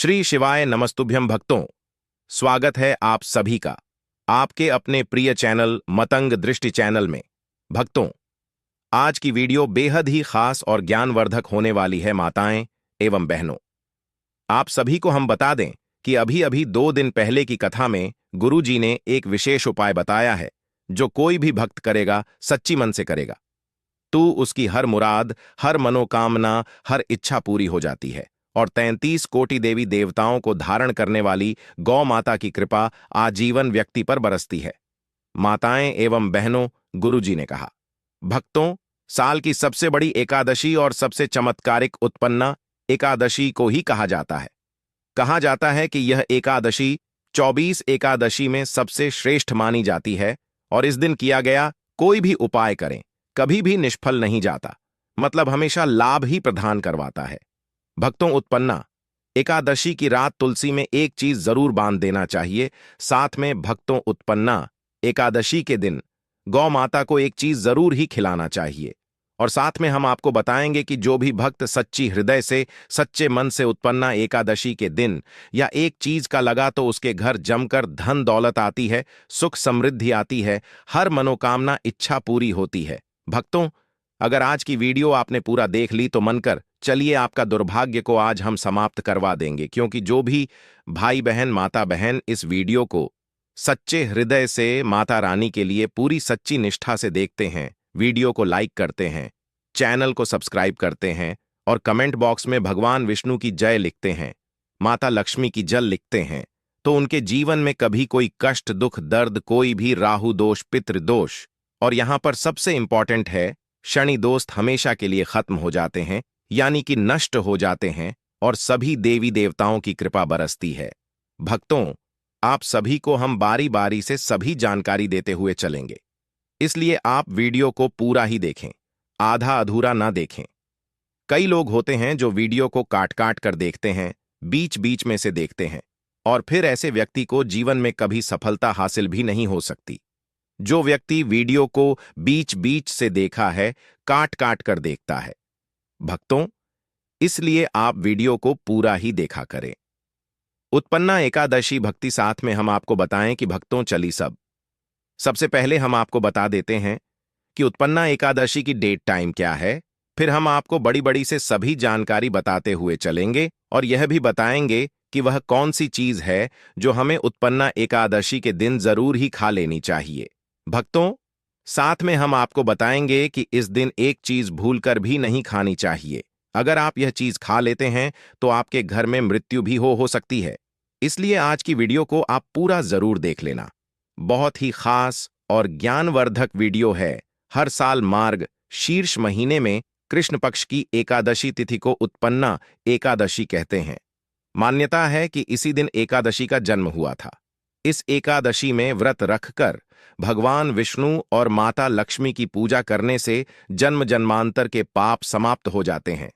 श्री शिवाय नमस्तुभ्यं भक्तों। स्वागत है आप सभी का आपके अपने प्रिय चैनल मतंग दृष्टि चैनल में। भक्तों, आज की वीडियो बेहद ही खास और ज्ञानवर्धक होने वाली है। माताएं एवं बहनों, आप सभी को हम बता दें कि अभी अभी 2 दिन पहले की कथा में गुरु जी ने एक विशेष उपाय बताया है, जो कोई भी भक्त करेगा, सच्ची मन से करेगा, तो उसकी हर मुराद, हर मनोकामना, हर इच्छा पूरी हो जाती है और 33 कोटि देवी देवताओं को धारण करने वाली गौ माता की कृपा आजीवन व्यक्ति पर बरसती है। माताएं एवं बहनों, गुरुजी ने कहा, भक्तों, साल की सबसे बड़ी एकादशी और सबसे चमत्कारिक उत्पन्ना एकादशी को ही कहा जाता है। कहा जाता है कि यह एकादशी 24 एकादशी में सबसे श्रेष्ठ मानी जाती है और इस दिन किया गया कोई भी उपाय करें, कभी भी निष्फल नहीं जाता, मतलब हमेशा लाभ ही प्रदान करवाता है। भक्तों, उत्पन्ना एकादशी की रात तुलसी में एक चीज जरूर बांध देना चाहिए। साथ में भक्तों, उत्पन्ना एकादशी के दिन गौ माता को एक चीज जरूर ही खिलाना चाहिए। और साथ में हम आपको बताएंगे कि जो भी भक्त सच्ची हृदय से, सच्चे मन से उत्पन्ना एकादशी के दिन या एक चीज का लगा तो उसके घर जमकर धन दौलत आती है, सुख समृद्धि आती है, हर मनोकामना इच्छा पूरी होती है। भक्तों, अगर आज की वीडियो आपने पूरा देख ली तो मनकर चलिए आपका दुर्भाग्य को आज हम समाप्त करवा देंगे, क्योंकि जो भी भाई बहन, माता बहन इस वीडियो को सच्चे हृदय से माता रानी के लिए पूरी सच्ची निष्ठा से देखते हैं, वीडियो को लाइक करते हैं, चैनल को सब्सक्राइब करते हैं और कमेंट बॉक्स में भगवान विष्णु की जय लिखते हैं, माता लक्ष्मी की जल लिखते हैं, तो उनके जीवन में कभी कोई कष्ट, दुख, दर्द, कोई भी राहु दोष, पितृ दोष और यहां पर सबसे इंपॉर्टेंट है, शनि दोस्त हमेशा के लिए खत्म हो जाते हैं, यानी कि नष्ट हो जाते हैं और सभी देवी देवताओं की कृपा बरसती है। भक्तों, आप सभी को हम बारी बारी से सभी जानकारी देते हुए चलेंगे, इसलिए आप वीडियो को पूरा ही देखें, आधा अधूरा ना देखें। कई लोग होते हैं जो वीडियो को काट काट कर देखते हैं, बीच बीच में से देखते हैं और फिर ऐसे व्यक्ति को जीवन में कभी सफलता हासिल भी नहीं हो सकती। जो व्यक्ति वीडियो को बीच बीच से देखा है, काट काट कर देखता है। भक्तों, इसलिए आप वीडियो को पूरा ही देखा करें। उत्पन्ना एकादशी भक्ति साथ में हम आपको बताएं कि भक्तों, चली सबसे पहले हम आपको बता देते हैं कि उत्पन्ना एकादशी की डेट टाइम क्या है, फिर हम आपको बड़ी बड़ी से सभी जानकारी बताते हुए चलेंगे और यह भी बताएंगे कि वह कौन सी चीज है जो हमें उत्पन्ना एकादशी के दिन जरूर ही खा लेनी चाहिए। भक्तों, साथ में हम आपको बताएंगे कि इस दिन एक चीज भूलकर भी नहीं खानी चाहिए। अगर आप यह चीज खा लेते हैं तो आपके घर में मृत्यु भी हो सकती है। इसलिए आज की वीडियो को आप पूरा जरूर देख लेना। बहुत ही खास और ज्ञानवर्धक वीडियो है। हर साल मार्ग शीर्ष महीने में कृष्ण पक्ष की एकादशी तिथि को उत्पन्ना एकादशी कहते हैं। मान्यता है कि इसी दिन एकादशी का जन्म हुआ था। इस एकादशी में व्रत रखकर भगवान विष्णु और माता लक्ष्मी की पूजा करने से जन्म जन्मांतर के पाप समाप्त हो जाते हैं।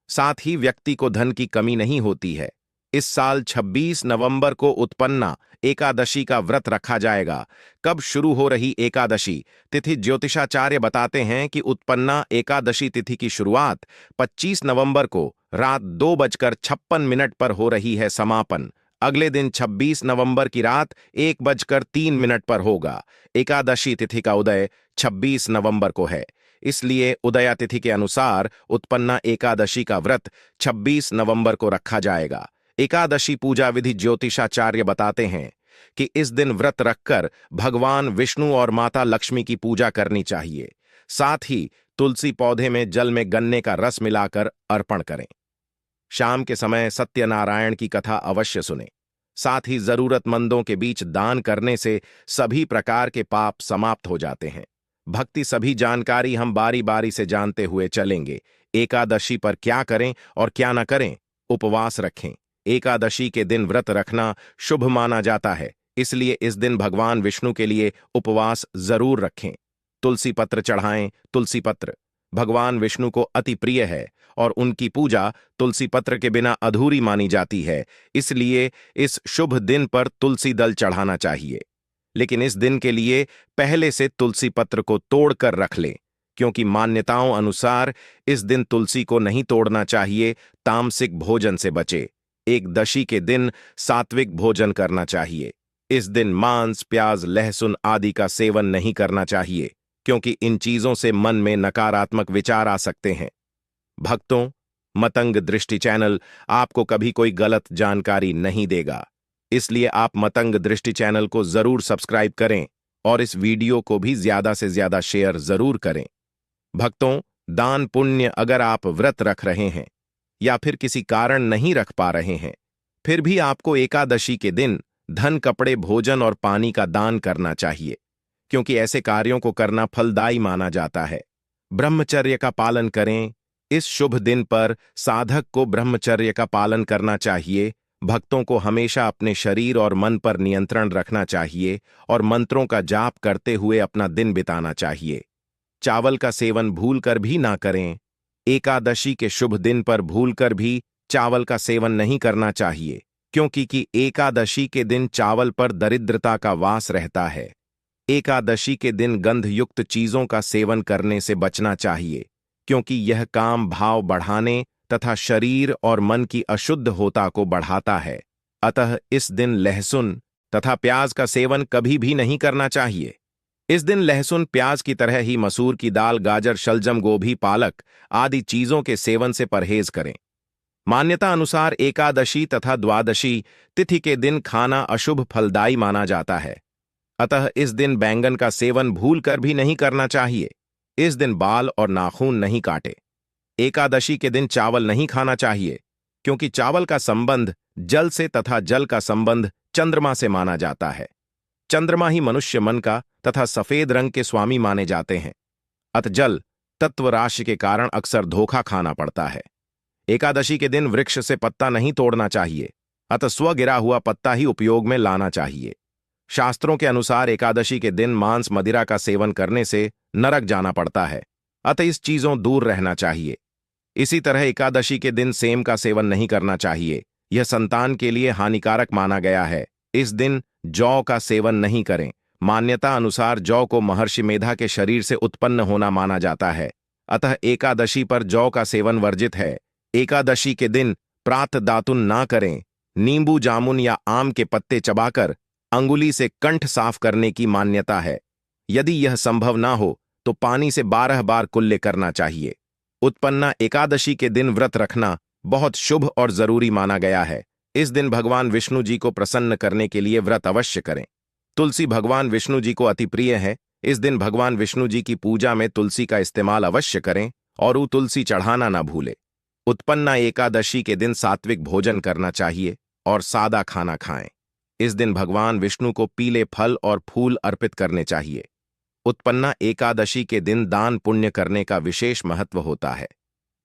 साथ ही व्यक्ति को धन की कमी नहीं होती है। इस साल 26 नवंबर को उत्पन्ना एकादशी का व्रत रखा जाएगा। कब शुरू हो रही एकादशी तिथि? ज्योतिषाचार्य बताते हैं कि उत्पन्ना एकादशी तिथि की शुरुआत 25 नवंबर को रात 2:56 पर हो रही है। समापन अगले दिन 26 नवंबर की रात 1:03 पर होगा। एकादशी तिथि का उदय 26 नवंबर को है, इसलिए उदया तिथि के अनुसार उत्पन्ना एकादशी का व्रत 26 नवंबर को रखा जाएगा। एकादशी पूजा विधि ज्योतिषाचार्य बताते हैं कि इस दिन व्रत रखकर भगवान विष्णु और माता लक्ष्मी की पूजा करनी चाहिए। साथ ही तुलसी पौधे में जल में गन्ने का रस मिलाकर अर्पण करें। शाम के समय सत्यनारायण की कथा अवश्य सुने। साथ ही जरूरतमंदों के बीच दान करने से सभी प्रकार के पाप समाप्त हो जाते हैं। भक्ति सभी जानकारी हम बारी बारी से जानते हुए चलेंगे। एकादशी पर क्या करें और क्या न करें? उपवास रखें। एकादशी के दिन व्रत रखना शुभ माना जाता है, इसलिए इस दिन भगवान विष्णु के लिए उपवास जरूर रखें। तुलसी पत्र चढ़ाएं। तुलसी पत्र भगवान विष्णु को अति प्रिय है और उनकी पूजा तुलसी पत्र के बिना अधूरी मानी जाती है, इसलिए इस शुभ दिन पर तुलसी दल चढ़ाना चाहिए। लेकिन इस दिन के लिए पहले से तुलसी पत्र को तोड़कर रख लें, क्योंकि मान्यताओं अनुसार इस दिन तुलसी को नहीं तोड़ना चाहिए। तामसिक भोजन से बचे। एकदशी के दिन सात्विक भोजन करना चाहिए। इस दिन मांस, प्याज, लहसुन आदि का सेवन नहीं करना चाहिए, क्योंकि इन चीजों से मन में नकारात्मक विचार आ सकते हैं। भक्तों, मतंग दृष्टि चैनल आपको कभी कोई गलत जानकारी नहीं देगा, इसलिए आप मतंग दृष्टि चैनल को जरूर सब्सक्राइब करें और इस वीडियो को भी ज्यादा से ज्यादा शेयर जरूर करें। भक्तों, दान पुण्य अगर आप व्रत रख रहे हैं या फिर किसी कारण नहीं रख पा रहे हैं, फिर भी आपको एकादशी के दिन धन, कपड़े, भोजन और पानी का दान करना चाहिए, क्योंकि ऐसे कार्यों को करना फलदायी माना जाता है। ब्रह्मचर्य का पालन करें। इस शुभ दिन पर साधक को ब्रह्मचर्य का पालन करना चाहिए। भक्तों को हमेशा अपने शरीर और मन पर नियंत्रण रखना चाहिए और मंत्रों का जाप करते हुए अपना दिन बिताना चाहिए। चावल का सेवन भूलकर भी ना करें। एकादशी के शुभ दिन पर भूलकर भी चावल का सेवन नहीं करना चाहिए, क्योंकि एकादशी के दिन चावल पर दरिद्रता का वास रहता है। एकादशी के दिन गंधयुक्त चीजों का सेवन करने से बचना चाहिए, क्योंकि यह काम भाव बढ़ाने तथा शरीर और मन की अशुद्ध होता को बढ़ाता है। अतः इस दिन लहसुन तथा प्याज का सेवन कभी भी नहीं करना चाहिए। इस दिन लहसुन, प्याज की तरह ही मसूर की दाल, गाजर, शलजम, गोभी, पालक आदि चीजों के सेवन से परहेज करें। मान्यता अनुसार एकादशी तथा द्वादशी तिथि के दिन खाना अशुभ फलदायी माना जाता है, अतः इस दिन बैंगन का सेवन भूलकर भी नहीं करना चाहिए। इस दिन बाल और नाखून नहीं काटे। एकादशी के दिन चावल नहीं खाना चाहिए, क्योंकि चावल का संबंध जल से तथा जल का संबंध चंद्रमा से माना जाता है। चंद्रमा ही मनुष्य मन का तथा सफेद रंग के स्वामी माने जाते हैं। अतः जल तत्व राशि के कारण अक्सर धोखा खाना पड़ता है। एकादशी के दिन वृक्ष से पत्ता नहीं तोड़ना चाहिए, अतः स्व गिरा हुआ पत्ता ही उपयोग में लाना चाहिए। शास्त्रों के अनुसार एकादशी के दिन मांस, मदिरा का सेवन करने से नरक जाना पड़ता है, अतः इस चीजों दूर रहना चाहिए। इसी तरह एकादशी के दिन सेम का सेवन नहीं करना चाहिए, यह संतान के लिए हानिकारक माना गया है। इस दिन जौ का सेवन नहीं करें। मान्यता अनुसार जौ को महर्षि मेधा के शरीर से उत्पन्न होना माना जाता है, अतः एकादशी पर जौ का सेवन वर्जित है। एकादशी के दिन प्रातः दातुन ना करें। नींबू, जामुन या आम के पत्ते चबाकर अंगुली से कंठ साफ करने की मान्यता है। यदि यह संभव ना हो तो पानी से 12 बार कुल्ले करना चाहिए। उत्पन्ना एकादशी के दिन व्रत रखना बहुत शुभ और जरूरी माना गया है। इस दिन भगवान विष्णु जी को प्रसन्न करने के लिए व्रत अवश्य करें। तुलसी भगवान विष्णु जी को अति प्रिय है। इस दिन भगवान विष्णु जी की पूजा में तुलसी का इस्तेमाल अवश्य करें और तुलसी चढ़ाना ना भूले। उत्पन्ना एकादशी के दिन सात्विक भोजन करना चाहिए और सादा खाना खाएं। इस दिन भगवान विष्णु को पीले फल और फूल अर्पित करने चाहिए। उत्पन्ना एकादशी के दिन दान पुण्य करने का विशेष महत्व होता है।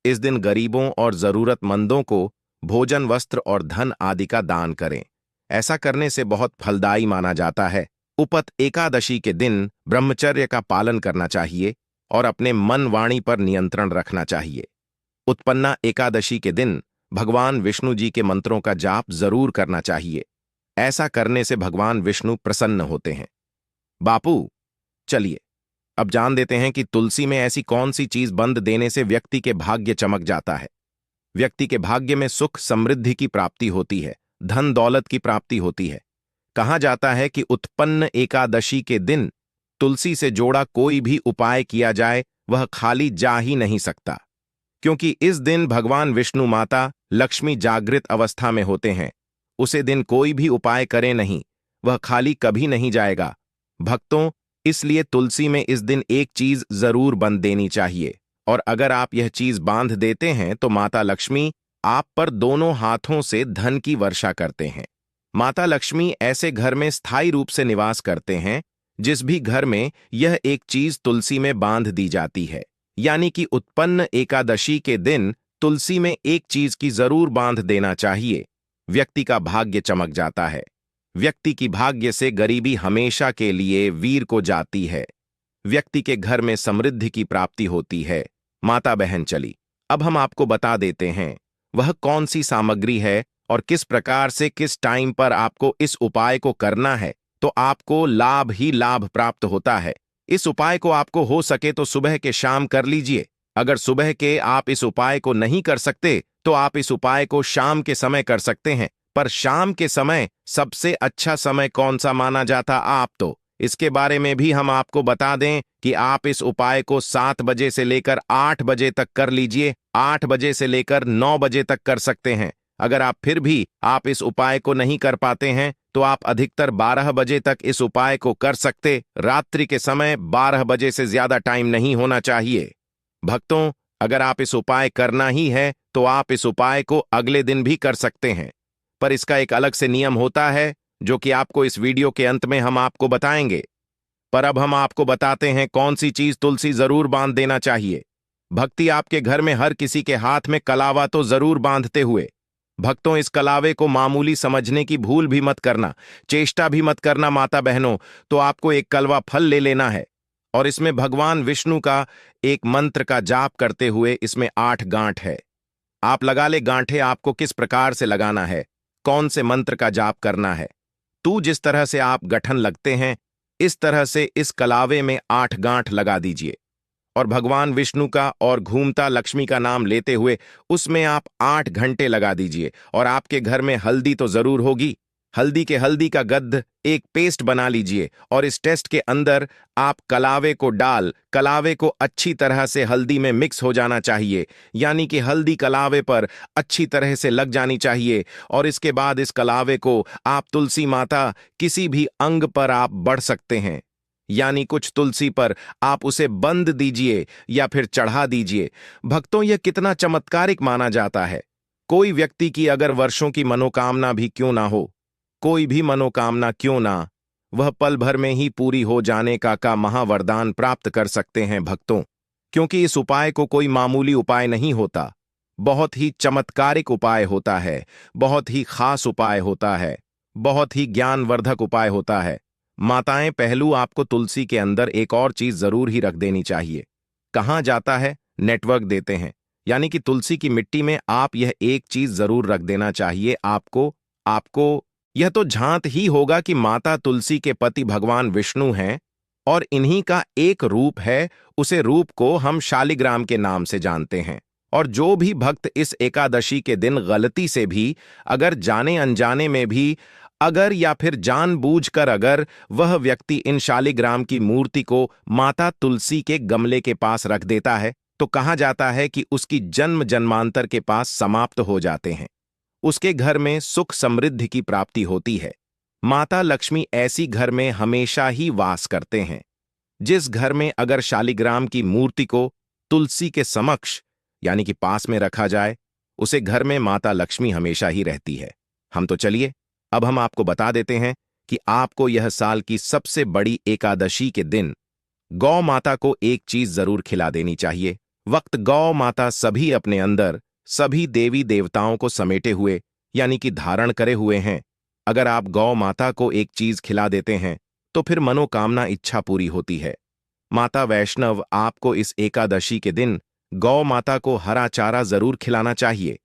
इस दिन गरीबों और जरूरतमंदों को भोजन, वस्त्र और धन आदि का दान करें। ऐसा करने से बहुत फलदायी माना जाता है। उपत एकादशी के दिन ब्रह्मचर्य का पालन करना चाहिए और अपने मन, वाणी पर नियंत्रण रखना चाहिए। उत्पन्ना एकादशी के दिन भगवान विष्णु जी के मंत्रों का जाप जरूर करना चाहिए। ऐसा करने से भगवान विष्णु प्रसन्न होते हैं। बापू, चलिए अब जान देते हैं कि तुलसी में ऐसी कौन सी चीज बंद देने से व्यक्ति के भाग्य चमक जाता है। व्यक्ति के भाग्य में सुख, समृद्धि की प्राप्ति होती है, धन दौलत की प्राप्ति होती है। कहा जाता है कि उत्पन्न एकादशी के दिन तुलसी से जोड़ा कोई भी उपाय किया जाए वह खाली जा ही नहीं सकता, क्योंकि इस दिन भगवान विष्णु माता लक्ष्मी जागृत अवस्था में होते हैं। उसे दिन कोई भी उपाय करे नहीं, वह खाली कभी नहीं जाएगा। भक्तों, इसलिए तुलसी में इस दिन एक चीज जरूर बंद देनी चाहिए, और अगर आप यह चीज बांध देते हैं तो माता लक्ष्मी आप पर दोनों हाथों से धन की वर्षा करते हैं। माता लक्ष्मी ऐसे घर में स्थायी रूप से निवास करते हैं जिस भी घर में यह एक चीज तुलसी में बांध दी जाती है। यानी कि उत्पन्न एकादशी के दिन तुलसी में एक चीज की जरूर बांध देना चाहिए। व्यक्ति का भाग्य चमक जाता है। व्यक्ति की भाग्य से गरीबी हमेशा के लिए वीर को जाती है। व्यक्ति के घर में समृद्धि की प्राप्ति होती है। माता बहन, चली अब हम आपको बता देते हैं वह कौन सी सामग्री है और किस प्रकार से किस टाइम पर आपको इस उपाय को करना है, तो आपको लाभ ही लाभ प्राप्त होता है। इस उपाय को आपको हो सके तो सुबह के शाम कर लीजिए। अगर सुबह के आप इस उपाय को नहीं कर सकते तो आप इस उपाय को शाम के समय कर सकते हैं। पर शाम के समय सबसे अच्छा समय कौन सा माना जाता आप तो इसके बारे में भी हम आपको बता दें कि आप इस उपाय को 7 बजे से लेकर 8 बजे तक कर लीजिए। 8 बजे से लेकर 9 बजे तक कर सकते हैं। अगर आप फिर भी आप इस उपाय को नहीं कर पाते हैं तो आप अधिकतर 12 बजे तक इस उपाय को कर सकते। रात्रि के समय 12 बजे से ज्यादा टाइम नहीं होना चाहिए। भक्तों, अगर आप इस उपाय करना ही है तो आप इस उपाय को अगले दिन भी कर सकते हैं, पर इसका एक अलग से नियम होता है जो कि आपको इस वीडियो के अंत में हम आपको बताएंगे। पर अब हम आपको बताते हैं कौन सी चीज तुलसी जरूर बांध देना चाहिए। भक्ति आपके घर में हर किसी के हाथ में कलावा तो जरूर बांधते हुए। भक्तों, इस कलावे को मामूली समझने की भूल भी मत करना, चेष्टा भी मत करना माता बहनों। तो आपको एक कलवा फल ले लेना है और इसमें भगवान विष्णु का एक मंत्र का जाप करते हुए इसमें 8 गांठ है। आप लगा ले गांठे आपको किस प्रकार से लगाना है, कौन से मंत्र का जाप करना है। तू जिस तरह से आप गठन लगते हैं इस तरह से इस कलावे में 8 गांठ लगा दीजिए और भगवान विष्णु का और घूमता लक्ष्मी का नाम लेते हुए उसमें आप 8 घंटे लगा दीजिए। और आपके घर में हल्दी तो जरूर होगी। हल्दी का गद्ध एक पेस्ट बना लीजिए और इस टेस्ट के अंदर आप कलावे को अच्छी तरह से हल्दी में मिक्स हो जाना चाहिए, यानी कि हल्दी कलावे पर अच्छी तरह से लग जानी चाहिए। और इसके बाद इस कलावे को आप तुलसी माता किसी भी अंग पर आप बढ़ सकते हैं, यानी कुछ तुलसी पर आप उसे बंद दीजिए या फिर चढ़ा दीजिए। भक्तों, यह कितना चमत्कारिक माना जाता है। कोई व्यक्ति की अगर वर्षों की मनोकामना भी क्यों ना हो, कोई भी मनोकामना क्यों ना, वह पल भर में ही पूरी हो जाने का महावरदान प्राप्त कर सकते हैं भक्तों। क्योंकि इस उपाय को कोई मामूली उपाय नहीं होता, बहुत ही चमत्कारिक उपाय होता है, बहुत ही खास उपाय होता है, बहुत ही ज्ञानवर्धक उपाय होता है। माताएं, पहलू आपको तुलसी के अंदर एक और चीज जरूर ही रख देनी चाहिए। कहाँ जाता है, नेटवर्क देते हैं, यानी कि तुलसी की मिट्टी में आप यह एक चीज जरूर रख देना चाहिए। आपको यह तो झांत ही होगा कि माता तुलसी के पति भगवान विष्णु हैं और इन्हीं का एक रूप है। उसे रूप को हम शालिग्राम के नाम से जानते हैं। और जो भी भक्त इस एकादशी के दिन गलती से भी, अगर जाने अनजाने में भी, अगर या फिर जानबूझकर अगर वह व्यक्ति इन शालिग्राम की मूर्ति को माता तुलसी के गमले के पास रख देता है तो कहा जाता है कि उसकी जन्म जन्मांतर के पास समाप्त हो जाते हैं। उसके घर में सुख समृद्धि की प्राप्ति होती है। माता लक्ष्मी ऐसी घर में हमेशा ही वास करते हैं। जिस घर में अगर शालिग्राम की मूर्ति को तुलसी के समक्ष यानी कि पास में रखा जाए, उसे घर में माता लक्ष्मी हमेशा ही रहती है। हम तो चलिए अब हम आपको बता देते हैं कि आपको यह साल की सबसे बड़ी एकादशी के दिन गौ माता को एक चीज जरूर खिला देनी चाहिए। वक्त गौ माता सभी अपने अंदर सभी देवी देवताओं को समेटे हुए यानी कि धारण करे हुए हैं। अगर आप गौ माता को एक चीज खिला देते हैं तो फिर मनोकामना इच्छा पूरी होती है। माता वैष्णव आपको इस एकादशी के दिन गौ माता को हरा चारा जरूर खिलाना चाहिए।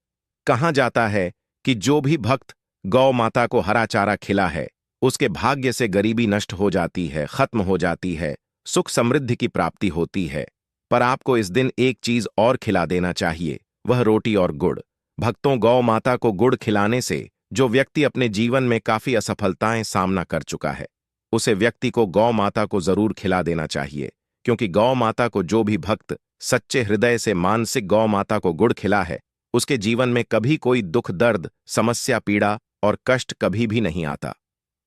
कहा जाता है कि जो भी भक्त गौ माता को हरा चारा खिला है उसके भाग्य से गरीबी नष्ट हो जाती है, खत्म हो जाती है, सुख समृद्धि की प्राप्ति होती है। पर आपको इस दिन एक चीज और खिला देना चाहिए, वह रोटी और गुड़। भक्तों, गौ माता को गुड़ खिलाने से जो व्यक्ति अपने जीवन में काफी असफलताएं सामना कर चुका है उसे व्यक्ति को गौ माता को जरूर खिला देना चाहिए। क्योंकि गौ माता को जो भी भक्त सच्चे हृदय से मानसिक गौ माता को गुड़ खिला है उसके जीवन में कभी कोई दुख, दर्द, समस्या, पीड़ा और कष्ट कभी भी नहीं आता।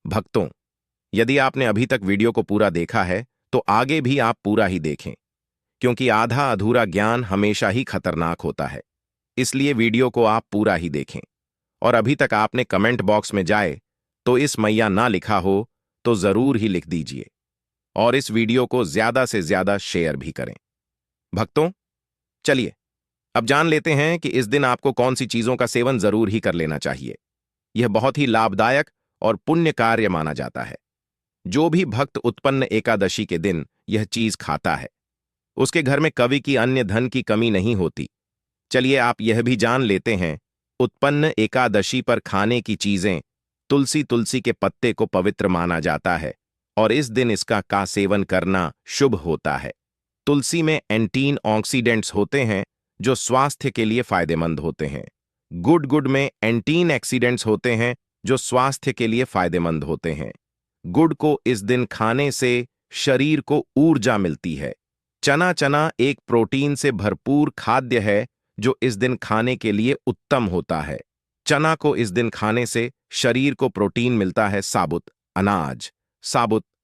भक्तों, यदि आपने अभी तक वीडियो को पूरा देखा है तो आगे भी आप पूरा ही देखें, क्योंकि आधा अधूरा ज्ञान हमेशा ही खतरनाक होता है। इसलिए वीडियो को आप पूरा ही देखें। और अभी तक आपने कमेंट बॉक्स में जाए तो इस मैया ना लिखा हो तो जरूर ही लिख दीजिए और इस वीडियो को ज्यादा से ज्यादा शेयर भी करें। भक्तों, चलिए अब जान लेते हैं कि इस दिन आपको कौन सी चीजों का सेवन जरूर ही कर लेना चाहिए। यह बहुत ही लाभदायक और पुण्य कार्य माना जाता है। जो भी भक्त उत्पन्न एकादशी के दिन यह चीज खाता है उसके घर में कभी की अन्य धन की कमी नहीं होती। चलिए आप यह भी जान लेते हैं, उत्पन्न एकादशी पर खाने की चीजें तुलसी के पत्ते को पवित्र माना जाता है और इस दिन इसका का सेवन करना शुभ होता है। तुलसी में एंटीन ऑक्सीडेंट्स होते हैं जो स्वास्थ्य के लिए फायदेमंद होते हैं। गुड़ में एंटीन ऑक्सीडेंट्स होते हैं जो स्वास्थ्य के लिए फायदेमंद होते हैं। गुड़ को इस दिन खाने से शरीर को ऊर्जा मिलती है। चना एक प्रोटीन से भरपूर खाद्य है जो इस दिन खाने के लिए उत्तम होता है। चना को इस दिन खाने से शरीर को प्रोटीन मिलता है। साबुत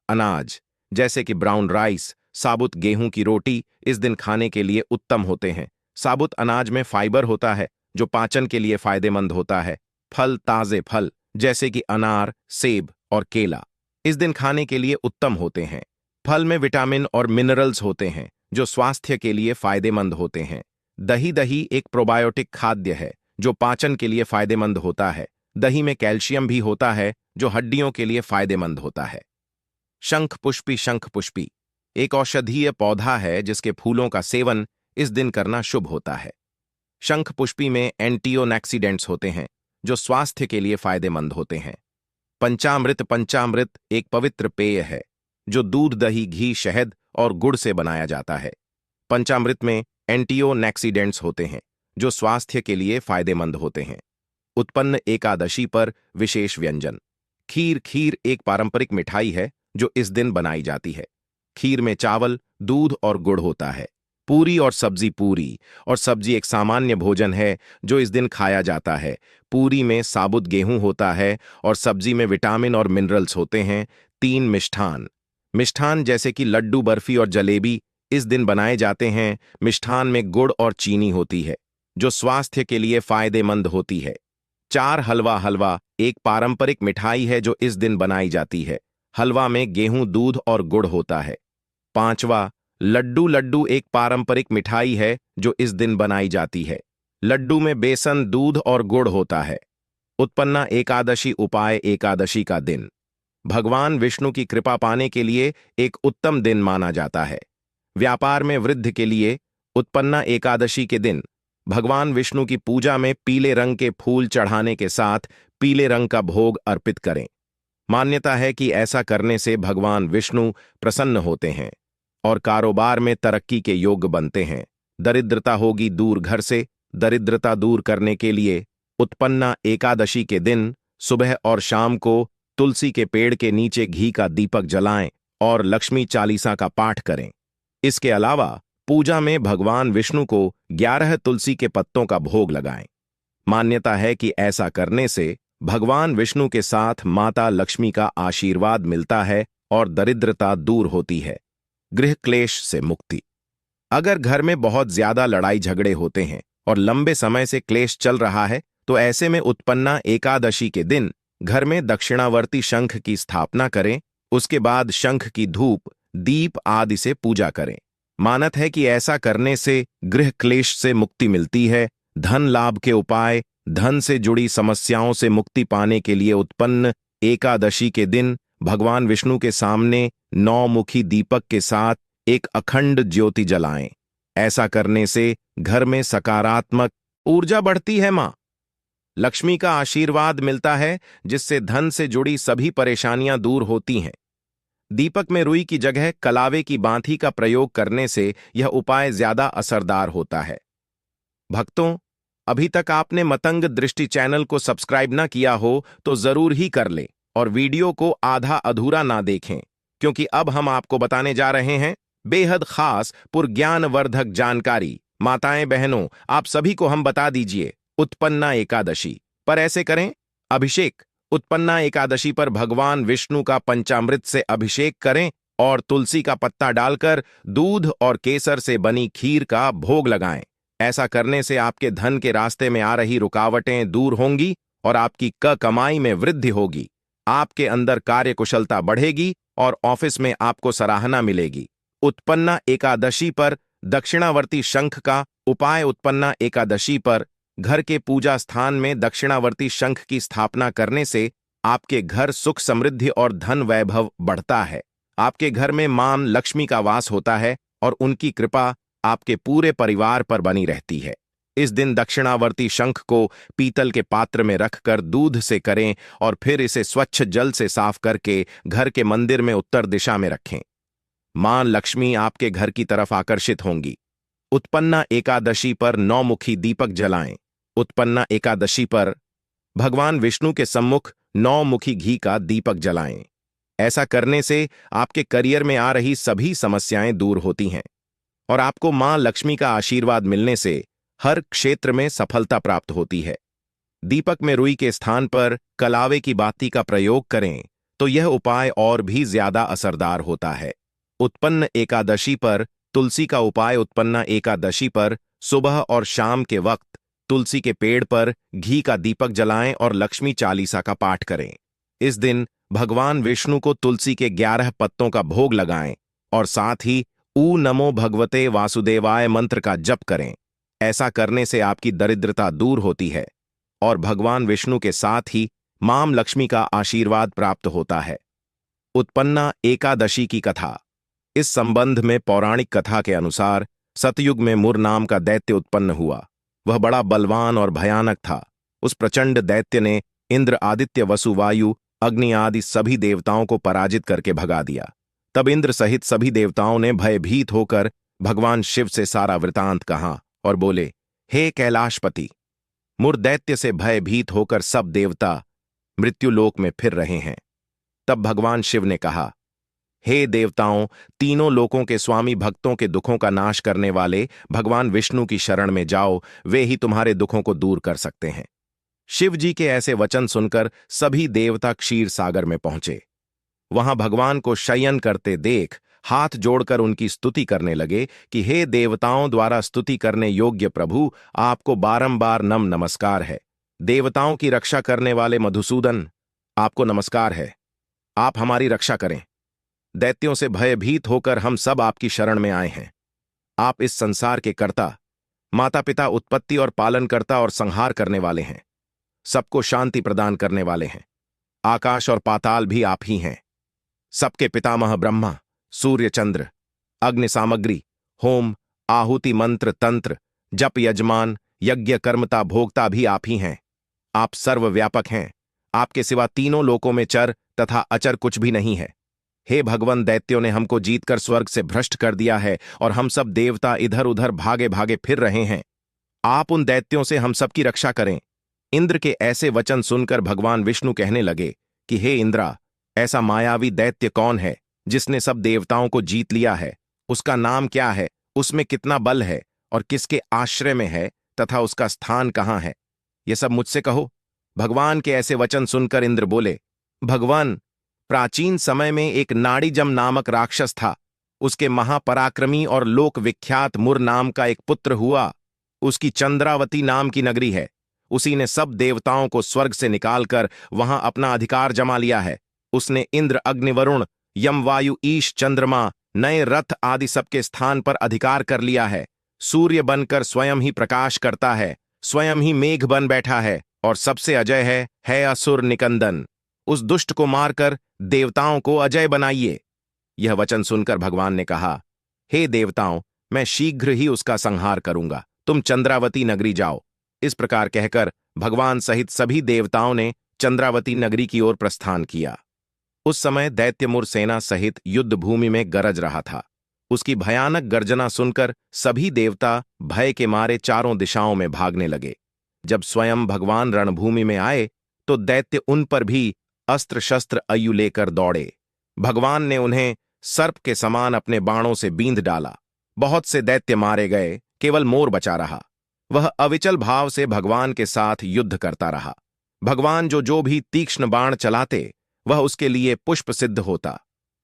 अनाज जैसे कि ब्राउन राइस, साबुत गेहूं की रोटी इस दिन खाने के लिए उत्तम होते हैं। साबुत अनाज में फाइबर होता है जो पाचन के लिए फायदेमंद होता है। ताजे फल जैसे कि अनार, सेब और केला इस दिन खाने के लिए उत्तम होते हैं। फल में विटामिन और मिनरल्स होते हैं जो स्वास्थ्य के लिए फायदेमंद होते हैं। दही एक प्रोबायोटिक खाद्य है जो पाचन के लिए फायदेमंद होता है। दही में कैल्शियम भी होता है जो हड्डियों के लिए फायदेमंद होता है। शंख पुष्पी एक औषधीय पौधा है जिसके फूलों का सेवन इस दिन करना शुभ होता है। शंख पुष्पी में एंटीओक्सीडेंट्स होते हैं जो स्वास्थ्य के लिए फायदेमंद होते हैं। पंचामृत एक पवित्र पेय है जो दूध, दही, घी, शहद और गुड़ से बनाया जाता है। पंचामृत में एंटीओक्सीडेंट्स होते हैं जो स्वास्थ्य के लिए फायदेमंद होते हैं। उत्पन्न एकादशी पर विशेष व्यंजन। खीर एक पारंपरिक मिठाई है जो इस दिन बनाई जाती है। खीर में चावल, दूध और गुड़ होता है। पूरी और सब्जी एक सामान्य भोजन है जो इस दिन खाया जाता है। पूरी में साबुत गेहूं होता है और सब्जी में विटामिन और मिनरल्स होते हैं। मिष्ठान जैसे कि लड्डू, बर्फी और जलेबी इस दिन बनाए जाते हैं। मिष्ठान में गुड़ और चीनी होती है जो स्वास्थ्य के लिए फायदेमंद होती है। हलवा एक पारंपरिक मिठाई है जो इस दिन बनाई जाती है। हलवा में गेहूं, दूध और गुड़ होता है। लड्डू एक पारंपरिक मिठाई है जो इस दिन बनाई जाती है। लड्डू में बेसन, दूध और गुड़ होता है। उत्पन्ना एकादशी उपाय। एकादशी का दिन भगवान विष्णु की कृपा पाने के लिए एक उत्तम दिन माना जाता है। व्यापार में वृद्धि के लिए उत्पन्ना एकादशी के दिन भगवान विष्णु की पूजा में पीले रंग के फूल चढ़ाने के साथ पीले रंग का भोग अर्पित करें। मान्यता है कि ऐसा करने से भगवान विष्णु प्रसन्न होते हैं और कारोबार में तरक्की के योग बनते हैं। दरिद्रता होगी दूर। घर से दरिद्रता दूर करने के लिए उत्पन्ना एकादशी के दिन सुबह और शाम को तुलसी के पेड़ के नीचे घी का दीपक जलाएं और लक्ष्मी चालीसा का पाठ करें। इसके अलावा पूजा में भगवान विष्णु को 11 तुलसी के पत्तों का भोग लगाएं। मान्यता है कि ऐसा करने से भगवान विष्णु के साथ माता लक्ष्मी का आशीर्वाद मिलता है और दरिद्रता दूर होती है। गृह क्लेश से मुक्ति। अगर घर में बहुत ज्यादा लड़ाई झगड़े होते हैं और लंबे समय से क्लेश चल रहा है तो ऐसे में उत्पन्ना एकादशी के दिन घर में दक्षिणावर्ती शंख की स्थापना करें। उसके बाद शंख की धूप, दीप आदि से पूजा करें। मानत है कि ऐसा करने से गृह क्लेश से मुक्ति मिलती है। धन लाभ के उपाय। धन से जुड़ी समस्याओं से मुक्ति पाने के लिए उत्पन्न एकादशी के दिन भगवान विष्णु के सामने 9 मुखी दीपक के साथ एक अखंड ज्योति जलाएं। ऐसा करने से घर में सकारात्मक ऊर्जा बढ़ती है। मां लक्ष्मी का आशीर्वाद मिलता है जिससे धन से जुड़ी सभी परेशानियां दूर होती हैं। दीपक में रुई की जगह कलावे की बांथी का प्रयोग करने से यह उपाय ज्यादा असरदार होता है। भक्तों, अभी तक आपने मतंग दृष्टि चैनल को सब्सक्राइब ना किया हो तो जरूर ही कर ले और वीडियो को आधा अधूरा ना देखें, क्योंकि अब हम आपको बताने जा रहे हैं बेहद खास पुरज्ञानवर्धक जानकारी। माताएं बहनों, आप सभी को हम बता दीजिए उत्पन्ना एकादशी पर ऐसे करें अभिषेक। उत्पन्ना एकादशी पर भगवान विष्णु का पंचामृत से अभिषेक करें और तुलसी का पत्ता डालकर दूध और केसर से बनी खीर का भोग लगाएं। ऐसा करने से आपके धन के रास्ते में आ रही रुकावटें दूर होंगी और आपकी कमाई में वृद्धि होगी। आपके अंदर कार्य कुशलता बढ़ेगी और ऑफिस में आपको सराहना मिलेगी। उत्पन्ना एकादशी पर दक्षिणावर्ती शंख का उपाय। उत्पन्ना एकादशी पर घर के पूजा स्थान में दक्षिणावर्ती शंख की स्थापना करने से आपके घर सुख, समृद्धि और धन वैभव बढ़ता है। आपके घर में मां लक्ष्मी का वास होता है और उनकी कृपा आपके पूरे परिवार पर बनी रहती है। इस दिन दक्षिणावर्ती शंख को पीतल के पात्र में रखकर दूध से करें और फिर इसे स्वच्छ जल से साफ करके घर के मंदिर में उत्तर दिशा में रखें। मां लक्ष्मी आपके घर की तरफ आकर्षित होंगी। उत्पन्ना एकादशी पर 9 मुखी दीपक जलाएं। उत्पन्ना एकादशी पर भगवान विष्णु के सम्मुख 9 मुखी घी का दीपक जलाएं। ऐसा करने से आपके करियर में आ रही सभी समस्याएं दूर होती हैं और आपको मां लक्ष्मी का आशीर्वाद मिलने से हर क्षेत्र में सफलता प्राप्त होती है। दीपक में रुई के स्थान पर कलावे की बाती का प्रयोग करें तो यह उपाय और भी ज्यादा असरदार होता है। उत्पन्न एकादशी पर तुलसी का उपाय। उत्पन्ना एकादशी पर सुबह और शाम के वक्त तुलसी के पेड़ पर घी का दीपक जलाएं और लक्ष्मी चालीसा का पाठ करें। इस दिन भगवान विष्णु को तुलसी के 11 पत्तों का भोग लगाएं और साथ ही ऊ नमो भगवते वासुदेवाय मंत्र का जप करें। ऐसा करने से आपकी दरिद्रता दूर होती है और भगवान विष्णु के साथ ही मां लक्ष्मी का आशीर्वाद प्राप्त होता है। उत्पन्ना एकादशी की कथा। इस संबंध में पौराणिक कथा के अनुसार सतयुग में मुर नाम का दैत्य उत्पन्न हुआ। वह बड़ा बलवान और भयानक था। उस प्रचंड दैत्य ने इंद्र, आदित्य, वसु, वायु, अग्नि आदि सभी देवताओं को पराजित करके भगा दिया। तब इंद्र सहित सभी देवताओं ने भयभीत होकर भगवान शिव से सारा वृतांत कहा और बोले, हे कैलाशपति, मुर दैत्य से भयभीत होकर सब देवता मृत्युलोक में फिर रहे हैं। तब भगवान शिव ने कहा, हे देवताओं, तीनों लोकों के स्वामी, भक्तों के दुखों का नाश करने वाले भगवान विष्णु की शरण में जाओ, वे ही तुम्हारे दुखों को दूर कर सकते हैं। शिव जी के ऐसे वचन सुनकर सभी देवता क्षीर सागर में पहुंचे। वहां भगवान को शयन करते देख हाथ जोड़कर उनकी स्तुति करने लगे कि हे देवताओं द्वारा स्तुति करने योग्य प्रभु, आपको बारंबार नमस्कार है। देवताओं की रक्षा करने वाले मधुसूदन, आपको नमस्कार है। आप हमारी रक्षा करें। दैत्यों से भयभीत होकर हम सब आपकी शरण में आए हैं। आप इस संसार के कर्ता, माता पिता, उत्पत्ति और पालनकर्ता और संहार करने वाले हैं। सबको शांति प्रदान करने वाले हैं। आकाश और पाताल भी आप ही हैं। सबके पितामह ब्रह्मा, सूर्य, चंद्र, अग्नि सामग्री, होम, आहुति, मंत्र, तंत्र, जप, यजमान, यज्ञ, कर्मता, भोक्ता भी आप ही हैं। आप सर्वव्यापक हैं। आपके सिवा तीनों लोकों में चर तथा अचर कुछ भी नहीं है। हे भगवान, दैत्यों ने हमको जीतकर स्वर्ग से भ्रष्ट कर दिया है और हम सब देवता इधर उधर भागे भागे फिर रहे हैं। आप उन दैत्यों से हम सबकी रक्षा करें। इंद्र के ऐसे वचन सुनकर भगवान विष्णु कहने लगे कि हे इंद्रा, ऐसा मायावी दैत्य कौन है जिसने सब देवताओं को जीत लिया है? उसका नाम क्या है? उसमें कितना बल है और किसके आश्रय में है तथा उसका स्थान कहाँ है? ये सब मुझसे कहो। भगवान के ऐसे वचन सुनकर इंद्र बोले, भगवान, प्राचीन समय में एक नाड़ीजम नामक राक्षस था। उसके महापराक्रमी और लोक विख्यात मुर नाम का एक पुत्र हुआ। उसकी चंद्रावती नाम की नगरी है। उसी ने सब देवताओं को स्वर्ग से निकालकर वहां अपना अधिकार जमा लिया है। उसने इंद्र, अग्नि, वरुण, यम, वायु, ईश, चंद्रमा, नए रथ आदि सबके स्थान पर अधिकार कर लिया है। सूर्य बनकर स्वयं ही प्रकाश करता है, स्वयं ही मेघ बन बैठा है और सबसे अजय है असुर निकंदन। उस दुष्ट को मारकर देवताओं को अजय बनाइए। यह वचन सुनकर भगवान ने कहा, हे देवताओं, मैं शीघ्र ही उसका संहार करूंगा। तुम चंद्रावती नगरी जाओ। इस प्रकार कहकर भगवान सहित सभी देवताओं ने चंद्रावती नगरी की ओर प्रस्थान किया। उस समय दैत्यमुर सेना सहित युद्ध भूमि में गरज रहा था। उसकी भयानक गर्जना सुनकर सभी देवता भय के मारे चारों दिशाओं में भागने लगे। जब स्वयं भगवान रणभूमि में आए तो दैत्य उन पर भी अस्त्र शस्त्र अयु लेकर दौड़े। भगवान ने उन्हें सर्प के समान अपने बाणों से बींध डाला। बहुत से दैत्य मारे गए, केवल मोर बचा रहा। वह अविचल भाव से भगवान के साथ युद्ध करता रहा। भगवान जो भी तीक्ष्ण बाण चलाते वह उसके लिए पुष्प सिद्ध होता।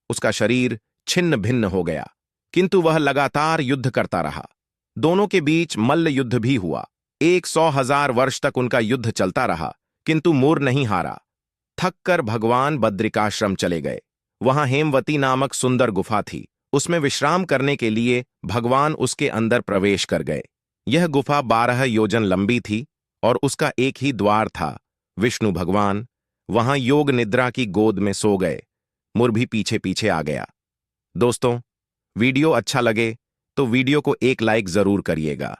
उसका शरीर छिन्न भिन्न हो गया, किंतु वह लगातार युद्ध करता रहा। दोनों के बीच मल्ल युद्ध भी हुआ। 100,000 वर्ष तक उनका युद्ध चलता रहा, किंतु मुर नहीं हारा। थक कर भगवान बद्रिकाश्रम चले गए। वहां हेमवती नामक सुंदर गुफा थी। उसमें विश्राम करने के लिए भगवान उसके अंदर प्रवेश कर गए। यह गुफा 12 योजन लंबी थी और उसका एक ही द्वार था। विष्णु भगवान वहां योग निद्रा की गोद में सो गए। मुर भी पीछे पीछे आ गया। दोस्तों, वीडियो अच्छा लगे तो वीडियो को एक लाइक जरूर करिएगा।